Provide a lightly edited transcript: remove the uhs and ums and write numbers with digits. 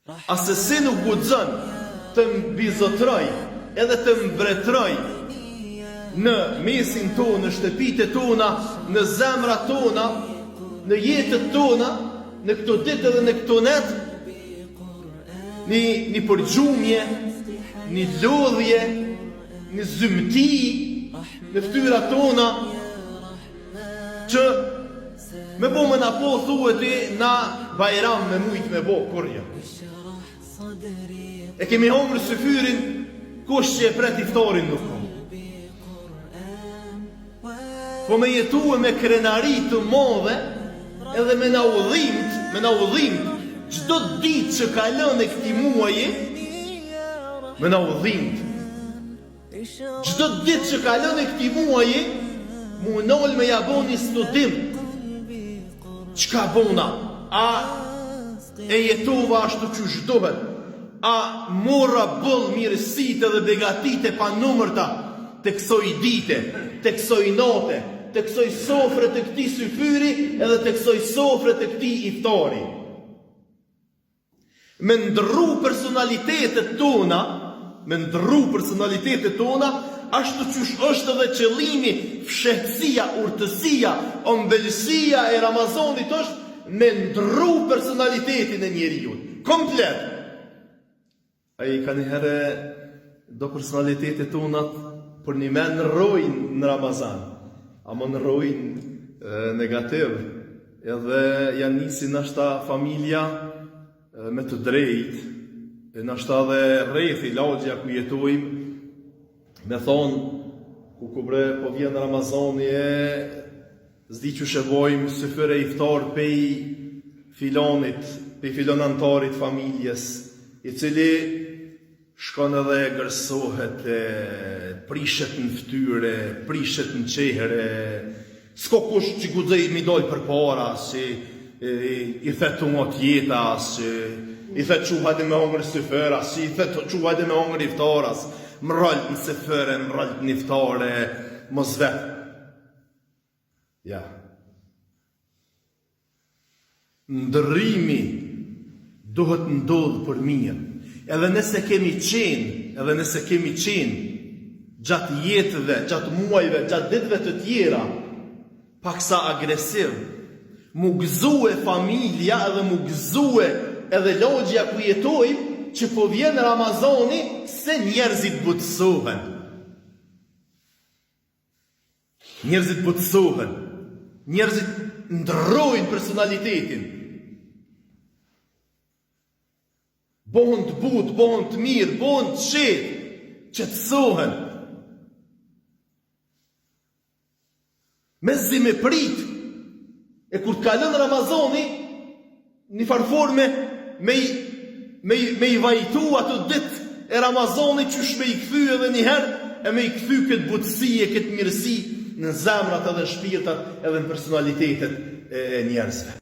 Asesi nuk guxon të mbizotroj edhe të mbretroj në mesin tonë, në shtëpitë tona, në zemrat tona, në jetët tona, në këto ditë dhe në këto net, një përgjumje, një lodhje, një zymti në fytyrat tona, që me bo me na po thuhet na bajram me mujt me bo kurja. E kemi homër së fyrin, kush që e pret iftarin nuk kom. Po me jetu e me krenari të modhe, edhe me na udhimt, çdo ditë që kalon e këtij muaji, me na udhimt. Çdo ditë që kalon e këtij muaji, mu nol me ja bo një studim. Çka bona? A e jetova ashtu që shdohet? A mora bëll mirësitë dhe begatit e panumërta të kësoj dite, të kësoj note, të kësoj sofre të këtij syfyri edhe të kësoj sofre të këtij iftari. Me ndrru personalitetet tona, ashtu qysh është edhe qëllimi, fshehtësia, urtësia, ëmbëlsia e Ramazanit është me ndrru personalitetin e njeriut. Komplet. Ai ka njëherë do personalitetet tonat për një men rrojnë në Ramazan, ama në rrojnë negativ, edhe janë nisi nashta familja me të drejt, nashta dhe rrethi lagja ku jetojmë, me thonë, ku bre po vjen Ramazani zdi që shëvojmë syfyre iftar pej filonit, pej filonantarit familjes, i cili shkon edhe gërsohet, prishet në ftyre, prishet në qehre, s'ko kush që gudzej mi dojë për para, si i thetu nga tjetas, i thetu quhajde me hongër syfëras, i thetu quhajde me hongër iftaras, më rralt në syfëre, më rralt në iftare, mos vetë. Ja. Ndërrimi duhet ndodhë për mirë. Edhe nëse kemi qenë gjatë jetëve, gjatë muajve, gjatë ditëve të tjera, paksa agresiv, mu gëzue familja edhe mu gëzue edhe logja ku jetojmë, që po vjen Ramazani se njerëzit butësohen. Njerëzit ndrojnë personalitetin. Bohën të butë, bohën të mirë, bohën të shetë, qetësohen. Me zi me prit, e kur të kalon Ramazani, një farforme me i vajtu ato ditë e Ramazani që shme i këthy edhe njëherë, e me i këthy këtë butësi e këtë mirësi në zemrat edhe shpirtat edhe në personalitetet e njerëzve.